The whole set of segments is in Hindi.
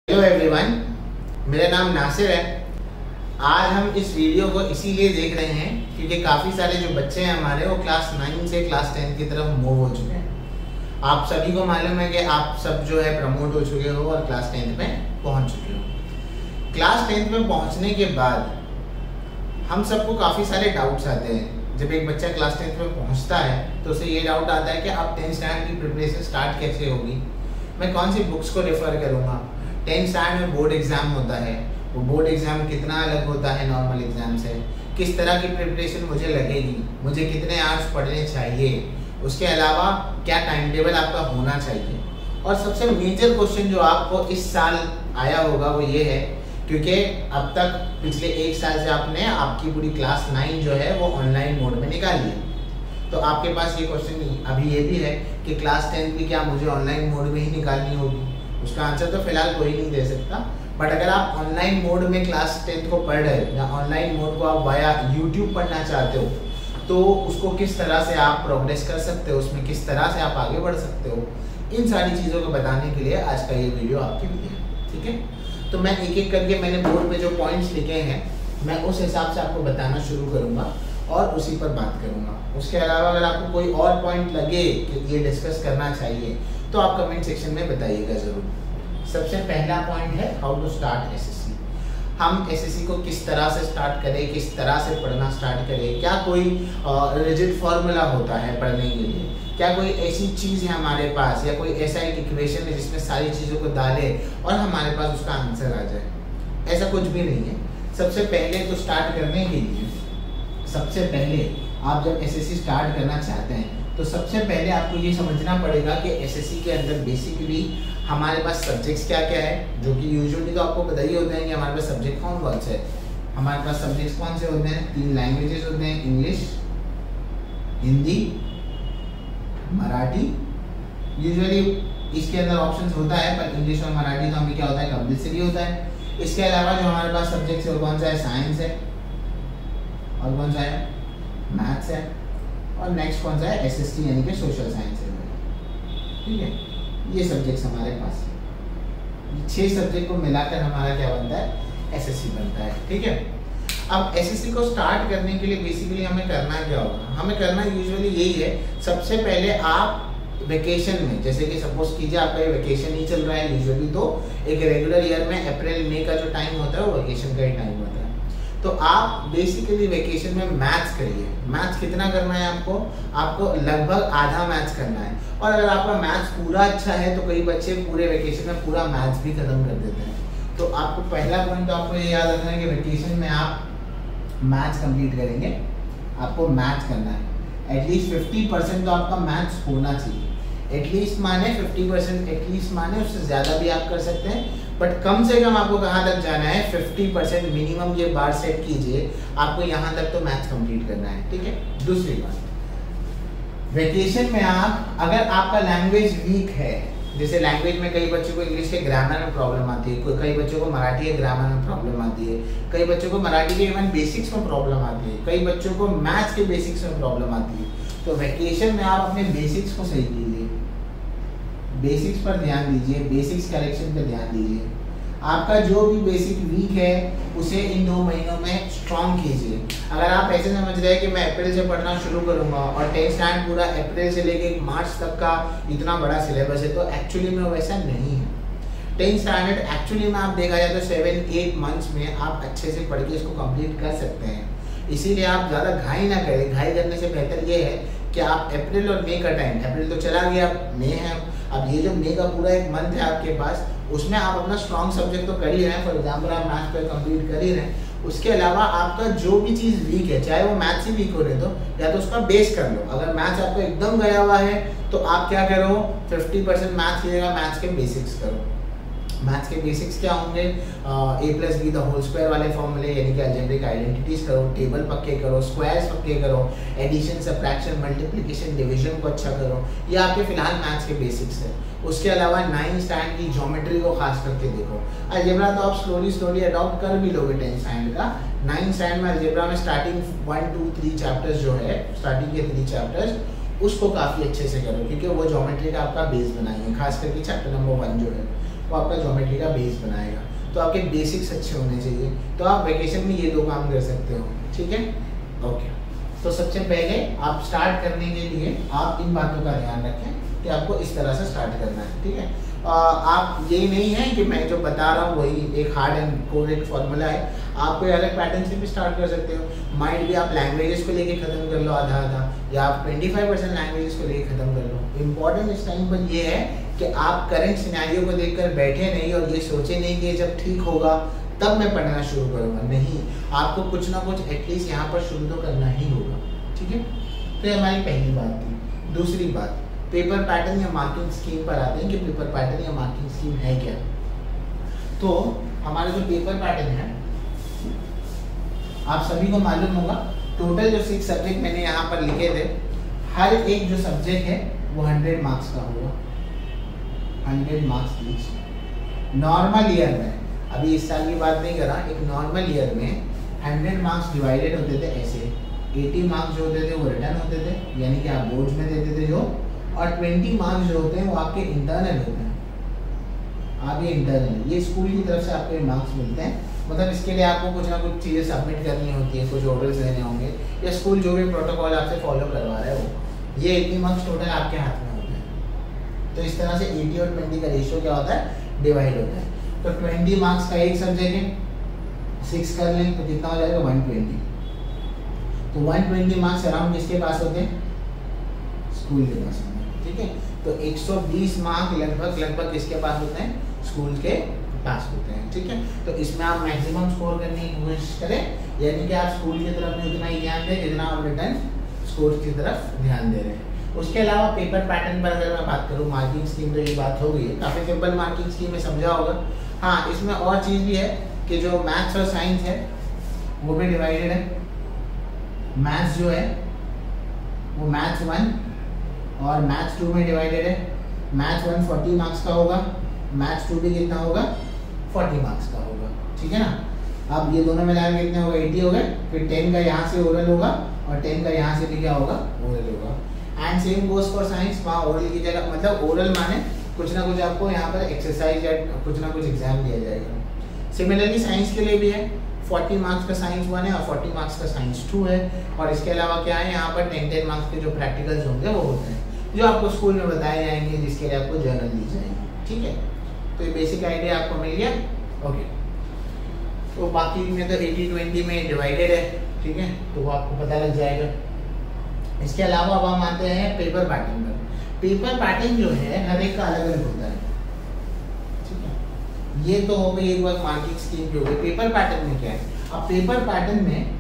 हेलो एवरीवन, मेरा नाम नासिर है। आज हम इस वीडियो को इसीलिए देख रहे हैं क्योंकि काफ़ी सारे जो बच्चे हैं हमारे वो क्लास 9 से क्लास 10 की तरफ मूव हो चुके हैं। आप सभी को मालूम है कि आप सब जो है प्रमोट हो चुके हो और क्लास 10 में पहुंच चुके हो। क्लास 10 में पहुंचने के बाद हम सबको काफ़ी सारे डाउट्स आते हैं। जब एक बच्चा क्लास 10 में पहुँचता है तो उसे ये डाउट आता है कि आप 10th स्टैंडर्ड की प्रिपरेशन स्टार्ट कैसे होगी, मैं कौन सी बुक्स को रेफ़र करूँगा। 10th स्टैंडर्ड में बोर्ड एग्जाम होता है, वो बोर्ड एग्जाम कितना अलग होता है नॉर्मल एग्जाम से, किस तरह की प्रिपरेशन मुझे लगेगी, मुझे कितने आवर्स पढ़ने चाहिए, उसके अलावा क्या टाइम टेबल आपका होना चाहिए। और सबसे मेजर क्वेश्चन जो आपको इस साल आया होगा वो ये है, क्योंकि अब तक पिछले एक साल से आपने आपकी पूरी क्लास 9 जो है वो ऑनलाइन मोड में निकाली है, तो आपके पास ये क्वेश्चन अभी ये भी है कि क्लास 10 भी क्या मुझे ऑनलाइन मोड में ही निकालनी होगी। उसका आंसर तो फिलहाल कोई नहीं दे सकता, बट अगर आप ऑनलाइन मोड में क्लास 10 को पढ़ रहे हो या ऑनलाइन मोड को आप वाया यूट्यूब पढ़ना चाहते हो तो उसको किस तरह से आप प्रोग्रेस कर सकते हो, उसमें किस तरह से आप आगे बढ़ सकते हो, इन सारी चीज़ों को बताने के लिए आज का ये वीडियो आपके लिए है। ठीक है, तो मैं एक एक करके मैंने बोर्ड पे जो पॉइंट्स लिखे हैं मैं उस हिसाब से आपको बताना शुरू करूँगा और उसी पर बात करूँगा। उसके अलावा अगर आपको कोई और पॉइंट लगे कि ये डिस्कस करना चाहिए तो आप कमेंट सेक्शन में बताइएगा ज़रूर। सबसे पहला पॉइंट है हाउ टू स्टार्ट एसएससी। हम एसएससी को किस तरह से स्टार्ट करें, किस तरह से पढ़ना स्टार्ट करें, क्या कोई रिजिड फार्मूला होता है पढ़ने के लिए, क्या कोई ऐसी चीज़ है हमारे पास या कोई ऐसा एक इक्वेशन है जिसमें सारी चीज़ों को डालें और हमारे पास उसका आंसर आ जाए। ऐसा कुछ भी नहीं है। सबसे पहले तो स्टार्ट करने के लिए सबसे पहले आप जब एसएससी स्टार्ट करना चाहते हैं तो सबसे पहले आपको ये समझना पड़ेगा कि एसएससी के अंदर बेसिकली हमारे पास सब्जेक्ट्स क्या क्या है, जो कि यूजुअली तो आपको पता ही होते हैं कि हमारे पास सब्जेक्ट कौन कौन से है। हमारे पास सब्जेक्ट्स कौन से होते हैं, 3 लैंग्वेजेस होते हैं, इंग्लिश, हिंदी, मराठी। यूजुअली इसके अंदर ऑप्शंस होता है पर इंग्लिश और मराठी तो हमें क्या होता है कंपल्सरी होता है। इसके अलावा जो हमारे पास सब्जेक्ट्स है वो कौन सा है, साइंस है, और कौन सा है, मैथ्स है, और नेक्स्ट कौन सा है, एसएसटी यानी कि सोशल साइंस है। ठीक है, ये सब्जेक्ट्स हमारे पास है। 6 सब्जेक्ट को मिलाकर हमारा क्या बनता है, एसएससी बनता है। ठीक है, अब एसएससी को स्टार्ट करने के लिए बेसिकली हमें करना क्या होगा, हमें करना यूजुअली यही है। सबसे पहले आप वेकेशन में, जैसे कि सपोज कीजिए आपका ये वेकेशन ही चल रहा है यूजुअली, तो एक रेगुलर ईयर में अप्रैल मई का जो टाइम होता है वो वेकेशन का ही टाइम होता है। तो आप बेसिकली वेकेशन में मैथ्स करिए। मैथ्स कितना करना है आपको लगभग आधा मैथ्स करना है। और अगर आपका मैथ्स पूरा अच्छा है तो कई बच्चे पूरे वेकेशन में पूरा मैथ्स भी खत्म कर देते हैं। तो आपको पहला पॉइंट तो आपको ये याद रखना है कि वेकेशन में आप मैथ्स कंप्लीट करेंगे, आपको मैथ्स करना है। एटलीस्ट 50% तो आपका मैथ्स होना चाहिए। एटलीस्ट माने 50%, एटलीस्ट माने उससे ज़्यादा भी आप कर सकते हैं, बट कम से कम आपको कहाँ तक जाना है, 50% मिनिमम ये बार सेट कीजिए, आपको यहाँ तक तो मैथ्स कंप्लीट करना है। ठीक है, दूसरी बात, वेकेशन में आप अगर आपका लैंग्वेज वीक है, जैसे लैंग्वेज में कई बच्चों को इंग्लिश के ग्रामर में प्रॉब्लम आती है, कई बच्चों को मराठी के ग्रामर में प्रॉब्लम आती है, कई बच्चों को मराठी के इवन बेसिक्स में प्रॉब्लम आती है, कई बच्चों को मैथ्स के बेसिक्स में प्रॉब्लम आती है। तो वेकेशन में आप अपने बेसिक्स को सही कीजिए, बेसिक्स पर ध्यान दीजिए, बेसिक्स करेक्शन पर ध्यान दीजिए। आपका जो भी बेसिक वीक है उसे इन 2 महीनों में स्ट्रॉन्ग कीजिए। अगर आप ऐसे समझ रहे हैं कि मैं अप्रैल से पढ़ना शुरू करूंगा और 10th स्टैंडर्ड पूरा अप्रैल से लेके मार्च तक का इतना बड़ा सिलेबस है, तो एक्चुअली में वैसा नहीं है। 10th स्टैंडर्ड एक्चुअली में आप देखा जाए तो 7-8 मंथ्स में आप अच्छे से पढ़ के इसको कंप्लीट कर सकते हैं। इसीलिए आप ज़्यादा घाई ना करें। घाई करने से बेहतर ये है कि आप अप्रैल और मई का टाइम, अप्रैल तो चला गया, अब मई है, अब ये जो मई का पूरा एक मंथ है आपके पास, उसमें आप अपना स्ट्रॉन्ग सब्जेक्ट तो कर ही रहे हैं। फॉर एग्जाम्पल आप मैथ्स पर कंप्लीट कर ही रहे हैं, उसके अलावा आपका जो भी चीज़ वीक है, चाहे वो मैथ्स ही वीक हो रहे तो या तो उसका बेस कर लो। अगर मैथ्स आपको एकदम गया हुआ है तो आप क्या करो, 50% मैथ्स की जगह मैथ्स के बेसिक्स करो। मैथ्स के बेसिक्स क्या होंगे, a+b द होल स्क्वायर वाले फॉर्मूले, यानी कि अलजेब्रिक आइडेंटिटीज करो, टेबल पक्के करो, स्क्वायर्स पक्के करो, एडिशन, सब्ट्रैक्शन, मल्टीप्लिकेशन, डिवीजन को अच्छा करो। ये आपके फिलहाल मैथ्स के बेसिक्स है। उसके अलावा 9th स्टैंडर्ड की ज्योमेट्री को खास करके देखो। अलजेब्रा तो आप स्लोली अडॉप्ट कर भी लोगे 10th स्टैंडर्ड का। 9th स्टैंडर्ड में अलजेब्रा में स्टार्टिंग 1, 2, 3 चैप्टर्स जो है, स्टार्टिंग के 3 चैप्टर्स उसको काफ़ी अच्छे से करो, क्योंकि वो ज्योमेट्री का आपका बेस बनाएंगे, खास करके चैप्टर नंबर 1 जो है वो आपका ज्योमेट्री का बेस बनाएगा। तो आपके बेसिक्स अच्छे होने चाहिए, तो आप वेकेशन में ये 2 काम कर सकते हो, ठीक है। ओके, तो सबसे पहले आप स्टार्ट करने के लिए आप इन बातों का ध्यान रखें कि आपको इस तरह से स्टार्ट करना है, ठीक है। आप ये नहीं है कि मैं जो बता रहा हूँ वही एक हार्ड एंड कोर फॉर्मूला है, आप कोई अलग पैटर्न से भी स्टार्ट कर सकते हो। माइंड भी आप लैंग्वेजेस को लेके ख़त्म कर लो आधा आधा, या आप 25% लैंग्वेजेस को लेके ख़त्म कर लो। इम्पॉर्टेंट इस टाइम पर ये है कि आप करंट सिनेरियो को देखकर बैठे नहीं और ये सोचे नहीं कि जब ठीक होगा तब मैं पढ़ना शुरू करूँगा, नहीं, आपको कुछ ना कुछ एटलीस्ट यहाँ पर शुरू तो करना ही होगा, ठीक है। तो ये हमारी पहली बात थी। दूसरी बात, पेपर पैटर्न या मार्किंग स्कीम पर आते हैं कि पेपर पैटर्न या मार्किंग स्कीम है क्या। तो हमारे जो पेपर पैटर्न है आप सभी को मालूम होगा, टोटल जो 6 सब्जेक्ट मैंने यहाँ पर लिखे थे, हर एक जो सब्जेक्ट है वो 100 मार्क्स का होगा, 100 मार्क्स ईच। नॉर्मल ईयर में, अभी इस साल की बात नहीं कर रहा, एक नॉर्मल ईयर में 100 मार्क्स डिवाइडेड होते थे ऐसे, 80 मार्क्स जो होते थे वो रिटर्न होते थे, यानी कि आप बोर्ड में देते थे जो, और 20 मार्क्स जो होते हैं वो आपके इंटरनल होते हैं। आप ये इंटरनल, ये स्कूल की तरफ से आपको मार्क्स मिलते हैं, मतलब इसके लिए आपको कुछ ना कुछ चीज़ें सबमिट करनी होती है, कुछ ऑर्डर्स देने होंगे, या स्कूल जो भी प्रोटोकॉल आपसे फॉलो करवा रहा है वो, ये 80 मार्क्स टोटल आपके हाथ में होते हैं। तो इस तरह से 80 और 20 का रेशियो क्या होता है, डिवाइड होता है। तो 20 मार्क्स का एक सब्जेक्ट है, 6 कर लें तो कितना हो जाएगा 120। तो 120 मार्क्स अराउंड किसके पास होते हैं, स्कूल के पास होते हैं, ठीक है। तो 120 मार्क लगभग किसके पास होते हैं, स्कूल के पास होते हैं, ठीक है। तो इसमें आप मैक्सिमम स्कोर करने की कोशिश करें, यानी कि आप स्कूल की तरफ में उतना ही ध्यान दें जितना आप रिटर्न स्कोर की तरफ ध्यान दे रहे हैं। उसके अलावा पेपर पैटर्न पर अगर मैं बात करूँ, मार्किंग स्कीम तो ये बात हो गई है, काफ़ी सिंपल मार्किंग स्कीम में समझा होगा। हाँ, इसमें और चीज़ भी है कि जो मैथ्स और साइंस है वो भी डिवाइडेड है। मैथ्स जो है वो मैथ्स 1 और मैथ्स 2 में डिवाइडेड है। मैथ्स 1 40 मार्क्स का होगा, मैथ्स 2 भी कितना होगा, 40 मार्क्स का होगा, ठीक है ना। अब ये दोनों मिलाकर कितने हो गए, 80 हो गए। फिर 10 का यहाँ से ओरल होगा और 10 का यहाँ से भी क्या होगा, ओरल होगा। And same goes for science, वहाँ ओरल की जगह, मतलब ओरल माने कुछ ना कुछ आपको यहाँ पर एक्सरसाइज या कुछ ना कुछ एग्जाम दिया जाएगा। सिमिलरली साइंस के लिए भी है, 40 मार्क्स का साइंस 1 है और 40 मार्क्स का साइंस 2 है। और इसके अलावा क्या है, यहाँ पर 10 मार्क्स के जो प्रैक्टिकल्स होंगे वो होते हैं, जो आपको स्कूल में बताए जाएंगे, जिसके लिए आपको जर्नल दी जाएगी, ठीक है। तो ये बेसिक आइडिया आपको मिल गया, ओके। तो बाकी में तो 80-20 में डिवाइडेड है, ठीक है, तो वो आपको पता लग जाएगा। इसके अलावा अब हम आते हैं पेपर पैटर्न पर। पेपर पैटर्न जो है हर एक का अलग अलग होता है, ठीक है। ये तो हो गई एक बार मार्किंग स्कीम की हो गई। पेपर पैटर्न में क्या है, अब पेपर पैटर्न में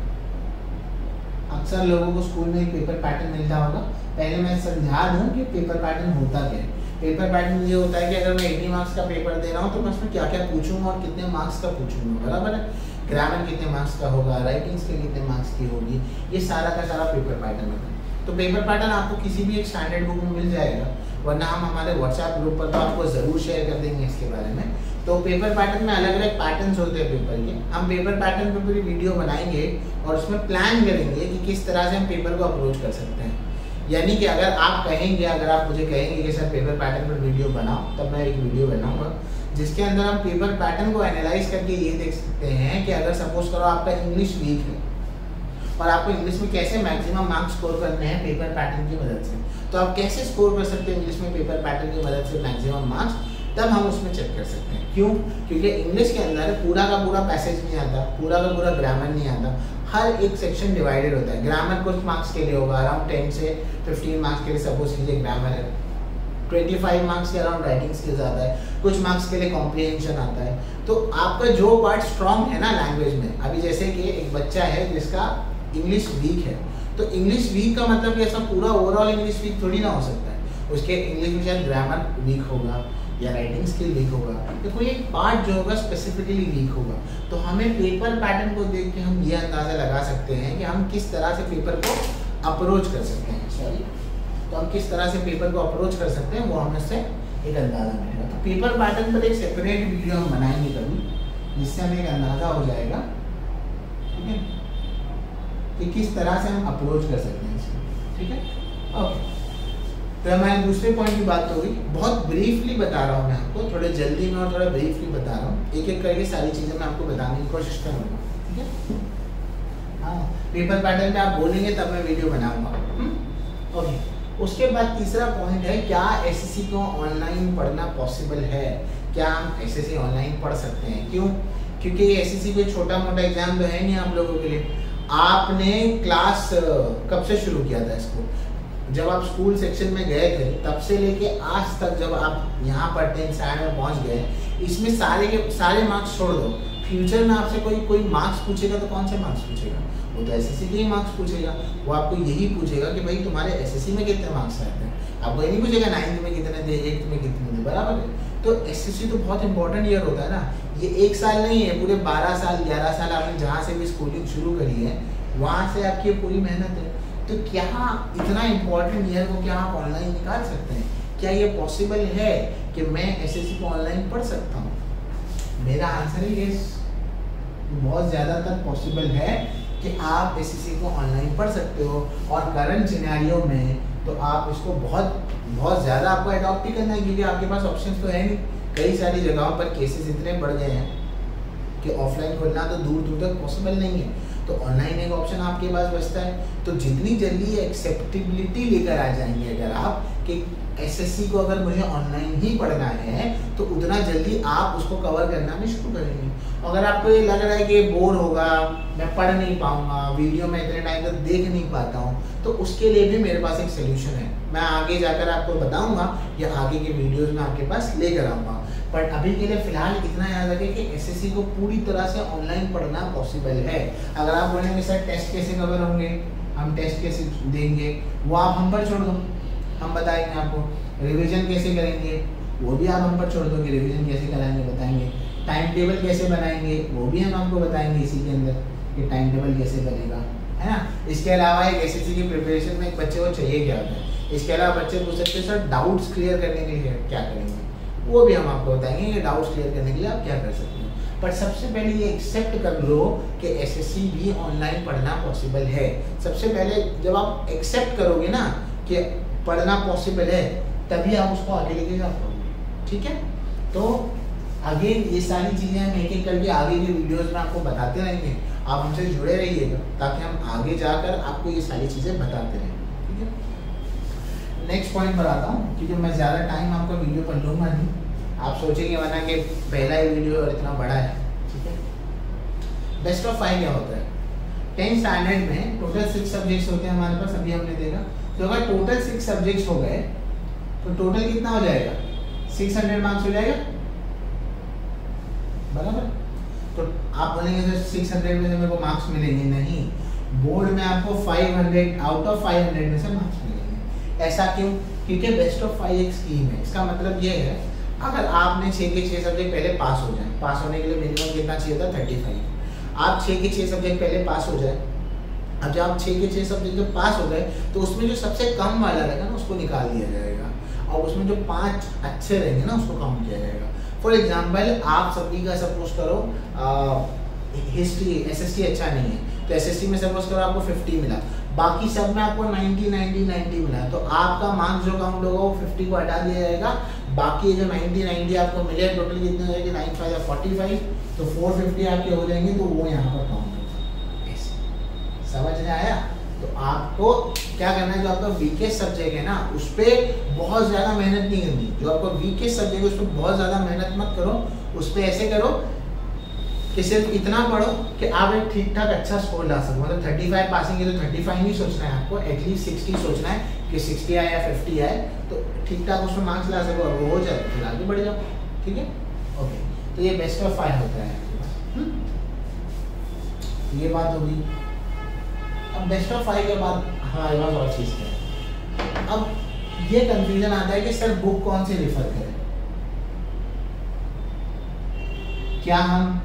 अक्सर लोगों को स्कूल में एक पेपर पैटर्न मिलता होगा। पहले मैं समझा दूं कि पेपर पैटर्न होता क्या है। पेपर पैटर्न ये होता है कि अगर मैं 80 मार्क्स का पेपर दे रहा हूँ तो मैं उसमें क्या क्या पूछूंगा और कितने मार्क्स का पूछूंगा, बराबर है। ग्रामर कितने मार्क्स का होगा, राइटिंग्स के कितने मार्क्स की होगी, ये सारा का सारा पेपर पैटर्न होता है। तो पेपर पैटर्न आपको किसी भी एक स्टैंडर्ड बुक में मिल जाएगा, वरना हम हमारे व्हाट्सएप ग्रुप पर तो आपको ज़रूर शेयर कर देंगे इसके बारे में। तो पेपर पैटर्न में अलग अलग पैटर्न्स होते हैं पेपर के। हम पेपर पैटर्न पर पूरी वीडियो बनाएंगे और उसमें प्लान करेंगे कि किस तरह से हम पेपर को अप्रोच कर सकते हैं। यानी कि अगर आप कहेंगे, अगर आप मुझे कहेंगे कि सर पेपर पैटर्न पर वीडियो बनाओ, तब मैं एक वीडियो बनाऊंगा जिसके अंदर हम पेपर पैटर्न को एनालाइज करके ये देख सकते हैं कि अगर सपोज करो आपका इंग्लिश वीक है और आपको इंग्लिश में कैसे मैक्सिमम मार्क्स स्कोर करने हैं पेपर पैटर्न की मदद से, तो आप कैसे स्कोर कर सकते हैं इंग्लिश में पेपर पैटर्न की मदद से मैक्सिमम मार्क्स, तब हम उसमें चेक कर सकते हैं। क्यों? क्योंकि इंग्लिश के अंदर पूरा का पूरा पैसेज नहीं आता, पूरा का पूरा ग्रामर नहीं आता, हर एक सेक्शन डिवाइडेड होता है। ग्रामर कुछ मार्क्स के लिए होगा, अराउंड 10 से 15 मार्क्स के लिए सपोज कीजिए ग्रामर है, 25 मार्क्स के अराउंड राइटिंग स्किल्स आता है, कुछ मार्क्स के लिए कॉम्प्रिहेंशन आता है। तो आपका जो पार्ट स्ट्रॉन्ग है ना लैंग्वेज में, अभी जैसे कि एक बच्चा है जिसका इंग्लिश वीक है, तो इंग्लिश वीक का मतलब कि ऐसा पूरा ओवरऑल इंग्लिश वीक थोड़ी ना हो सकता है। उसके इंग्लिश में शायद ग्रामर वीक होगा या राइटिंग स्किल वीक होगा, तो कोई एक पार्ट जो होगा स्पेसिफिकली वीक होगा। तो हमें पेपर पैटर्न को देख के हम ये अंदाज़ा लगा सकते हैं कि हम किस तरह से पेपर को अप्रोच कर सकते हैं। सॉरी, तो हम किस तरह से पेपर को अप्रोच कर सकते हैं वो हमें से एक अंदाज़ा मिलेगा। तो पेपर पैटर्न पर एक सेपरेट वीडियो हम बनाएंगे कभी, जिससे हमें एक अंदाज़ा हो जाएगा, ठीक है, कि किस तरह से हम अप्रोच कर सकते हैं इसको, ठीक है। ओके, तो हमारे दूसरे पॉइंट की बात हो गई। बहुत ब्रीफली बता रहा हूँ मैं आपको, थोड़े जल्दी में और थोड़ा ब्रीफली बता रहा हूँ, एक एक करके सारी चीज़ें मैं आपको बताने की कोशिश करूँगा, ठीक है। हाँ, पेपर पैटर्न में आप बोलेंगे तब मैं वीडियो बनाऊंगा। ओके, उसके बाद तीसरा पॉइंट है, क्या एसएससी को ऑनलाइन पढ़ना पॉसिबल है? क्या हम एसएससी ऑनलाइन पढ़ सकते हैं? क्यों? क्योंकि एसएससी कोई छोटा मोटा एग्जाम तो है नहीं आप लोगों के लिए। आपने क्लास कब से शुरू किया था इसको? जब आप स्कूल सेक्शन में गए थे तब से लेके आज तक जब आप यहाँ पर 10th स्टैंडर्ड में पहुँच गए, इसमें सारे के सारे मार्क्स छोड़ दो। फ्यूचर में आपसे कोई मार्क्स पूछेगा तो कौन से मार्क्स पूछेगा? वो तो एसएससी के ही मार्क्स पूछेगा। वो आपको यही पूछेगा कि भाई तुम्हारे एसएससी में कितने मार्क्स आते हैं। आपको ये नहीं पूछेगा 9th में कितने थे, 8th में कितने थे, बराबर है। तो एसएससी तो बहुत इंपॉर्टेंट ईयर होता है ना। ये 1 साल नहीं है, पूरे 12 साल 11 साल आपने जहाँ से भी स्कूलिंग शुरू करी है वहाँ से आपकी पूरी मेहनत है। तो क्या इतना इम्पोर्टेंट ईयर को क्या आप ऑनलाइन निकाल सकते हैं? क्या ये पॉसिबल है कि मैं एसएससी को ऑनलाइन पढ़ सकता हूँ? मेरा आंसर है यस, बहुत ज़्यादातर पॉसिबल है कि आप एसएससी को ऑनलाइन पढ़ सकते हो। और करंट सिनेरियो में तो आप इसको बहुत ज़्यादा आपको अडॉप्ट ही करना है, क्योंकि आपके पास ऑप्शंस तो है नहीं। कई सारी जगहों पर केसेस इतने बढ़ गए हैं कि ऑफलाइन खोलना तो दूर दूर तक पॉसिबल नहीं है। तो ऑनलाइन एक ऑप्शन आपके पास बचता है। तो जितनी जल्दी एक्सेप्टेबिलिटी लेकर आ जाएंगे अगर आप कि एसएससी को अगर मुझे ऑनलाइन ही पढ़ना है, तो उतना जल्दी आप उसको कवर करना भी शुरू करेंगे। अगर आपको ये लग रहा है कि बोर होगा, मैं पढ़ नहीं पाऊंगा, वीडियो में इतने टाइम तक देख नहीं पाता हूँ, तो उसके लिए भी मेरे पास एक सोल्यूशन है। मैं आगे जाकर आपको बताऊंगा या आगे के वीडियोस में आपके पास लेकर आऊँगा। पर अभी के लिए फिलहाल इतना याद रखें कि एसएससी को पूरी तरह से ऑनलाइन पढ़ना पॉसिबल है। अगर आप बोलेंगे सर टेस्ट कैसे कवर होंगे, हम टेस्ट कैसे देंगे, वो आप हम पर छोड़ दो, हम बताएंगे आपको। रिवीजन कैसे करेंगे वो भी आप हम पर छोड़ दो कि रिवीजन कैसे कराएंगे, बताएंगे। टाइम टेबल कैसे बनाएंगे वो भी हम आपको बताएंगे इसी के अंदर कि टाइम टेबल कैसे बनेगा, है ना। इसके अलावा एक एसएससी की प्रिपरेशन में एक बच्चे को चाहिए क्या होता है। इसके अलावा बच्चे पूछ सकते हैं सर डाउट्स क्लियर करने के लिए क्या करेंगे, वो भी हम आपको बताएंगे कि डाउट्स क्लियर करने के लिए आप क्या कर सकते हैं। पर सबसे पहले ये एक्सेप्ट कर लो कि एसएससी भी ऑनलाइन पढ़ना पॉसिबल है। सबसे पहले जब आप एक्सेप्ट करोगे ना कि पढ़ना पॉसिबल है, तभी आप उसको आगे लेके जा पाओगे, ठीक है। तो आगे ये सारी चीज़ें हम एक एक करके आगे के वीडियोस में आपको बताते रहेंगे। आप हमसे जुड़े रहिएगा ताकि हम आगे जाकर आपको ये सारी चीज़ें बताते रहें, ठीक है। नेक्स्ट पॉइंट पर आता हूँ, क्योंकि मैं ज़्यादा टाइम आपका वीडियो पर लूँगा नहीं, आप सोचेंगे वरना कि पहला ही वीडियो और इतना बड़ा है, ठीक है। बेस्ट ऑफ 5 क्या होता है? 10th स्टैंडर्ड में टोटल 6 सब्जेक्ट्स होते हैं हमारे पास, अभी हमने देखा। तो अगर टोटल 6 सब्जेक्ट्स हो गए तो टोटल कितना हो जाएगा? 600 मार्क्स हो जाएगा, बराबर। तो आप बोलेंगे सर 600 में से मेरे को मार्क्स मिलेंगे, नहीं। बोर्ड में आपको 500 आउट ऑफ 500 में से मार्क्स मिलेंगे। ऐसा क्यों? क्योंकि बेस्ट ऑफ 5 एक स्कीम है। इसका मतलब ये है, अगर आपने 6 के 6 सब्जेक्ट पहले पास हो जाए, पास होने के लिए मिनिमम कितना चाहिए था? 35। आप 6 के 6 सब्जेक्ट पहले पास हो जाए। अब जब आप 6 के 6 सब्जेक्ट जब पास हो गए तो उसमें जो सबसे कम वाला रहेगा ना उसको निकाल दिया जाएगा, और उसमें जो 5 अच्छे रहेंगे ना उसको काउंट किया जाएगा। फॉर एग्जाम्पल आप सभी का सपोज करो हिस्ट्री एसएसटी अच्छा नहीं है, तो एसएसटी में सपोज करो आपको 50 मिला, बाकी सब में आपको 90 90 90 मिला, तो आपका मार्क्स जो काउंट होगा वो 50 को हटा दिया जाएगा। बाकी जो 90 90 आपको मिले टोटल कितने हो जाएंगे? 95 या 45, तो 450 आपके हो जाएंगे, तो वो यहाँ पर काउंट होगा। ऐसे समझ में आया? तो आपको क्या करना है, जो आपका वीकेस्ट सब्जेक्ट है ना उस पर बहुत ज़्यादा मेहनत नहीं करनी। जो आपका वीकेस्ट सब्जेक्ट है उस पर बहुत ज़्यादा मेहनत मत करो। उस पर ऐसे करो कि सिर्फ इतना पढ़ो कि आप एक ठीक ठाक अच्छा स्कोर ला सको। मतलब 35 पासिंग है तो 35 नहीं सोचना है आपको, एटलीस्ट 60 सोचना है कि 60 आए या 50 आए, तो ठीक ठाक उसमें मार्क्स ला सको, और वो हो जाए फिर आगे बढ़ जाओ, ठीक है। ओके, तो ये बेस्ट ऑफ 5 होता है। ये बात होगी। अब बेस्ट ऑफ 5 के बाद हमारे पास और चीज़ है। अब ये कंफ्यूजन आता है कि सर बुक कौन से रेफर करें, क्या हम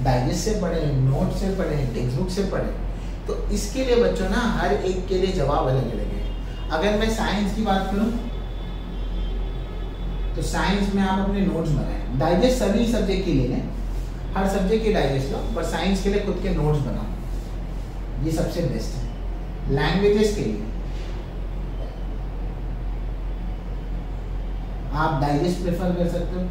डाइजेस्ट से पढ़ें, नोट से पढ़ें, टेक्स्ट बुक से पढ़ें? तो इसके लिए बच्चों ना हर एक के लिए जवाब अलग अलग है। अगर मैं साइंस की बात करूं तो साइंस में आप अपने नोट्स बनाएं। डाइजेस्ट सभी सब्जेक्ट के लिए लें, हर सब्जेक्ट के डाइजेस्ट लो, पर साइंस के लिए खुद के नोट्स बनाओ, ये सबसे बेस्ट है। लैंग्वेजेस के लिए आप डाइजेस्ट प्रेफर कर सकते हो।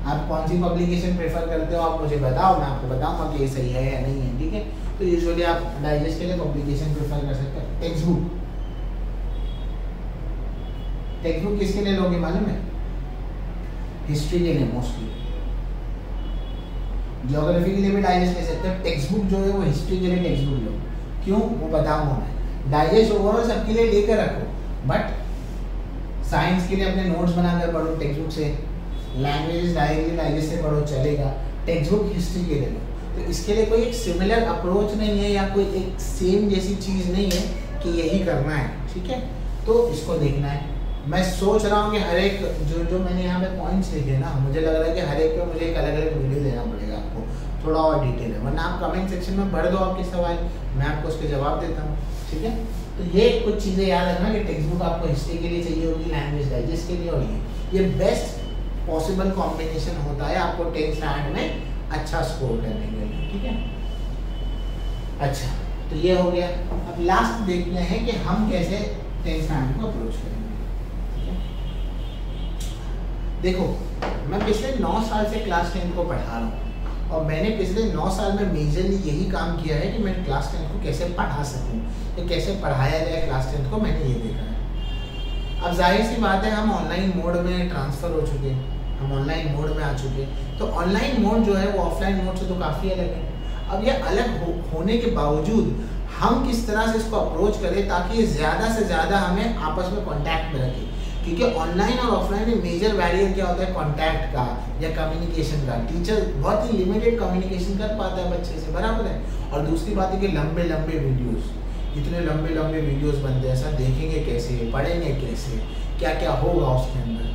आप कौन सी पब्लिकेशन प्रेफर करते हो आप मुझे बताओ, मैं आपको बताऊंगा कि ये सही है या नहीं है, ठीक है। तो यूजुअली आप डाइजेस्ट के लिए पब्लिकेशन प्रेफर कर सकते हो। टेक्स्ट बुक, टेक्स्ट बुक किसके लिए लोगे मालूम है? हिस्ट्री के लिए मोस्टली। ज्योग्राफी के लिए भी डाइजेस्ट ले सकते हो। टेक्स्ट बुक जो है वो हिस्ट्री के लिए टेक्स्ट बुक लो। क्यों वो बताऊंगा मैं। डाइजेस्ट ओवरऑल सबके लिए लेकर रखो, बट साइंस के लिए अपने नोट्स बनाकर पढ़ो टेक्स्ट बुक से। लैंग्वेजेस डायरेक्टली डाइजेस्ट से पढ़ो चलेगा। टेक्स्ट बुक हिस्ट्री के लिए लो। तो इसके लिए कोई एक सिमिलर अप्रोच नहीं है या कोई एक सेम जैसी चीज़ नहीं है कि यही करना है, ठीक है। तो इसको देखना है। मैं सोच रहा हूँ कि हर एक जो मैंने यहाँ पे पॉइंट्स लिखे ना, मुझे लग रहा है कि हर एक पे मुझे एक अलग अलग वीडियो देना पड़ेगा आपको, थोड़ा और डिटेल है। वरना आप कमेंट सेक्शन में भर दो आपके सवाल, मैं आपको उसके जवाब देता हूँ, ठीक है। तो ये कुछ चीज़ें याद रखना कि टेक्स्ट बुक आपको हिस्ट्री के लिए चाहिए होगी, लैंग्वेज डाइजेस्ट के लिए, और ये बेस्ट पॉसिबल कॉम्बिनेशन होता है आपको 10th स्टैंडर्ड में अच्छा स्कोर करने के लिए, ठीक है। अच्छा, तो ये हो गया। अब लास्ट देखते हैं कि हम कैसे 10th स्टैंडर्ड को अप्रोच करेंगे। देखो, मैं पिछले 9 साल से क्लास 10 को पढ़ा रहा हूँ और मैंने पिछले 9 साल में मेजरली यही काम किया है कि मैं क्लास 10 को कैसे पढ़ा सकूँ, या कैसे पढ़ाया जाए क्लास 10 को, मैंने ये देखा है। अब जाहिर सी बात है हम ऑनलाइन मोड में ट्रांसफ़र हो चुके हैं, हम ऑनलाइन मोड में आ चुके हैं। तो ऑनलाइन मोड जो है वो ऑफलाइन मोड से तो काफ़ी अलग है। अब ये अलग होने के बावजूद हम किस तरह से इसको अप्रोच करें ताकि ज़्यादा से ज़्यादा हमें आपस में कॉन्टैक्ट में रखें, क्योंकि ऑनलाइन और ऑफलाइन में मेजर बैरियर क्या होता है, कॉन्टैक्ट का या कम्युनिकेशन का। टीचर बहुत ही लिमिटेड कम्युनिकेशन कर पाता है बच्चे से, बराबर है। और दूसरी बात है कि लंबे लंबे वीडियोस, इतने लंबे लंबे वीडियोस बनते हैं, सर देखेंगे कैसे, पढ़ेंगे कैसे, क्या क्या होगा उसके अंदर।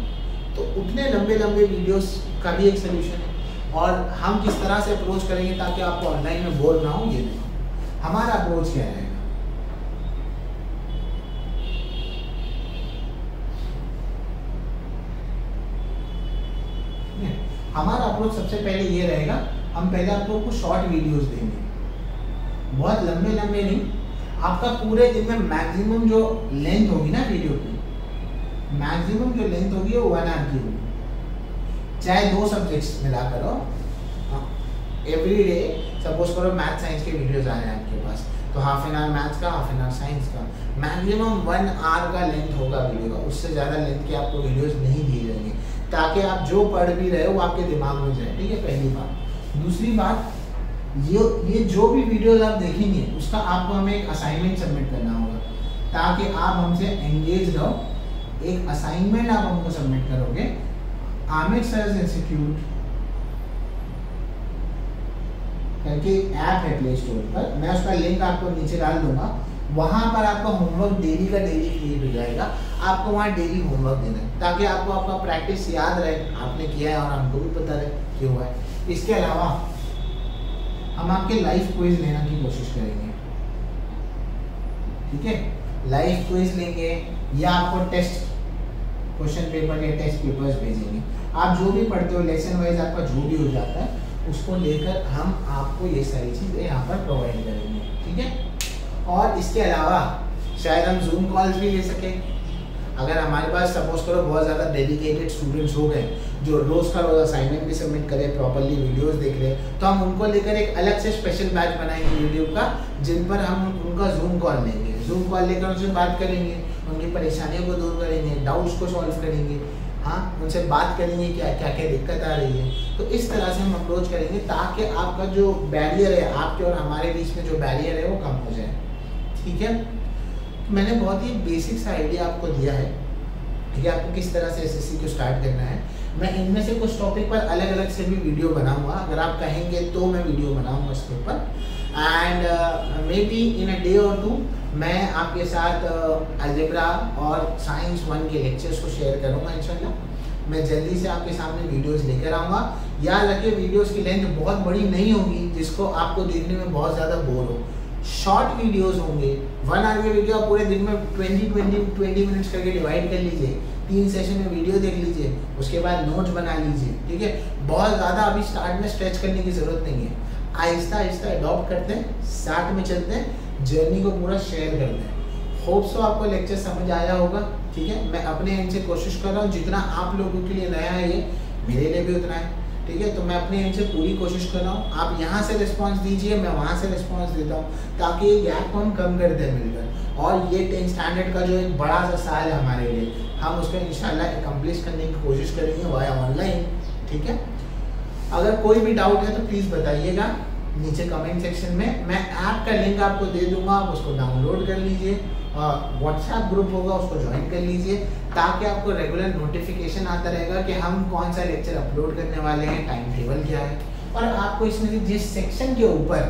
तो उतने लंबे लंबे वीडियोस का भी एक सोल्यूशन है। और हम किस तरह से अप्रोच करेंगे ताकि आपको ऑनलाइन में बोर ना हो, ये देखो हमारा अप्रोच क्या है। हमारा अप्रोच सबसे पहले ये रहेगा, हम पहले आपको कुछ शॉर्ट वीडियोस देंगे, बहुत लंबे लंबे नहीं। आपका पूरे दिन में मैक्सिमम जो लेंथ होगी ना वीडियो की, मैक्सिमम जो लेंथ होगी वो 1 आवर की होगी, चाहे 2 सब्जेक्ट्स मिला करो। एवरी डे सपोज करो मैथ साइंस के वीडियोस आ रहे हैं आपके पास, तो हाफ एन आवर मैथ्स का, हाफ एन आवर साइंस का, मैक्सिमम 1 आवर का लेंथ होगा वीडियो का। उससे ज़्यादा लेंथ के आपको वीडियोस नहीं दिए जाएंगे ताकि आप जो पढ़ भी रहे हो वो आपके दिमाग में जाए, ठीक है, पहली बात। दूसरी बात, ये जो भी वीडियोस आप देखेंगे उसका आपको हमें एक असाइनमेंट सबमिट करना होगा ताकि आप हमसे एंगेज रहो। एक असाइनमेंट आप हमको सबमिट करोगे, आमिर सर्स इंस्टीट्यूट करके ऐप है प्ले स्टोर पर, मैं उसका लिंक आपको नीचे डाल दूंगा। वहाँ पर आपका होमवर्क डेली का डेली क्रिएट हो जाएगा। आपको वहाँ डेली होमवर्क देना है ताकि आपको आपका प्रैक्टिस याद रहे, आपने किया है और हमको भी पता रहे कि हुआ है। इसके अलावा हम आपके लाइव क्विज लेने की कोशिश करेंगे, ठीक है। लाइव क्विज लेंगे या आपको टेस्ट क्वेश्चन पेपर या टेस्ट पेपर्स भेजेंगे। आप जो भी पढ़ते हो लेसन वाइज आपका जो भी हो जाता है उसको लेकर हम आपको ये सारी चीज़ें यहाँ पर प्रोवाइड करेंगे, ठीक है। और इसके अलावा शायद हम जूम कॉल्स भी ले सकें। अगर हमारे पास सपोज करो बहुत ज़्यादा डेडिकेटेड स्टूडेंट्स हो गए जो रोज़ का रोज़ असाइनमेंट भी सबमिट करें, प्रॉपर्ली वीडियोस देख रहे हैं, तो हम उनको लेकर एक अलग से स्पेशल बैच बनाएंगे यूट्यूब का, जिन पर हम उनका जूम कॉल लेंगे। जूम कॉल लेकर उनसे बात करेंगे, उनकी परेशानियों को दूर करेंगे, डाउट्स को सॉल्व करेंगे, हाँ उनसे बात करेंगे क्या क्या क्या दिक्कत आ रही है। तो इस तरह से हम अप्रोच करेंगे ताकि आपका जो बैरियर है, आपके और हमारे बीच में जो बैरियर है वो कम हो जाए, ठीक है। मैंने बहुत ही बेसिक सा आइडिया आपको दिया है, ठीक है, आपको किस तरह से एसएससी को स्टार्ट करना है। मैं इनमें से कुछ टॉपिक पर अलग अलग से भी वीडियो बनाऊंगा, अगर आप कहेंगे तो मैं वीडियो बनाऊंगा इसके ऊपर। And may be in a day और 2 मैं आपके साथ अलजेब्रा और साइंस 1 के लेक्चर्स को शेयर करूंगा इंशाल्लाह। मैं जल्दी से आपके सामने वीडियोस लेकर आऊँगा। याद रखिए वीडियोस की लेंथ बहुत बड़ी नहीं होगी जिसको आपको देखने में बहुत ज़्यादा बोर हो। शॉर्ट वीडियोस होंगे, 1 आवर के वीडियो आप पूरे दिन में 20 मिनट्स करके डिवाइड कर लीजिए, 3 सेशन में वीडियो देख लीजिए, उसके बाद नोट्स बना लीजिए, ठीक है। बहुत ज़्यादा अभी स्टार्ट में स्ट्रेच करने की ज़रूरत नहीं है, आहिस्ता आहिस्ता अडॉप्ट करते हैं, साथ में चलते हैं, जर्नी को पूरा शेयर करते हैं। होप सो आपको लेक्चर समझ आया होगा। ठीक है, मैं अपने एंड से कोशिश कर रहा हूँ, जितना आप लोगों के लिए नया है ये मेरे लिए भी उतना है, ठीक है। तो मैं अपने एंड से पूरी कोशिश कर रहा हूँ, आप यहाँ से रिस्पांस दीजिए, मैं वहाँ से रिस्पांस देता हूँ, ताकि ये गैप को हम कम करते हैं मिलकर। और ये 10th स्टैंडर्ड का जो एक बड़ा सा साल है हमारे लिए, हम उसको इंशाल्लाह एकम्प्लिश करने की कोशिश करेंगे वाया ऑनलाइन, ठीक है। अगर कोई भी डाउट है तो प्लीज़ बताइएगा नीचे कमेंट सेक्शन में। मैं ऐप का लिंक आपको दे दूंगा, आप उसको डाउनलोड कर लीजिए, व्हाट्सएप ग्रुप होगा उसको ज्वाइन कर लीजिए, ताकि आपको रेगुलर नोटिफिकेशन आता रहेगा कि हम कौन सा लेक्चर अपलोड करने वाले हैं, टाइम टेबल क्या है। और आपको इसमें जिस सेक्शन के ऊपर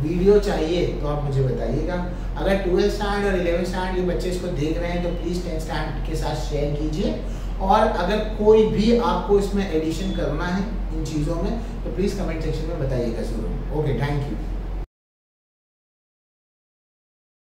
वीडियो चाहिए तो आप मुझे बताइएगा। अगर 12th स्टैंडर्ड और 11th स्टैंडर्ड के बच्चे इसको देख रहे हैं तो प्लीज़ 10th स्टैंडर्ड के साथ शेयर कीजिए। और अगर कोई भी आपको इसमें एडिशन करना है इन चीज़ों में तो प्लीज़ कमेंट सेक्शन में बताइएगा ज़रूर। Okay, thank you.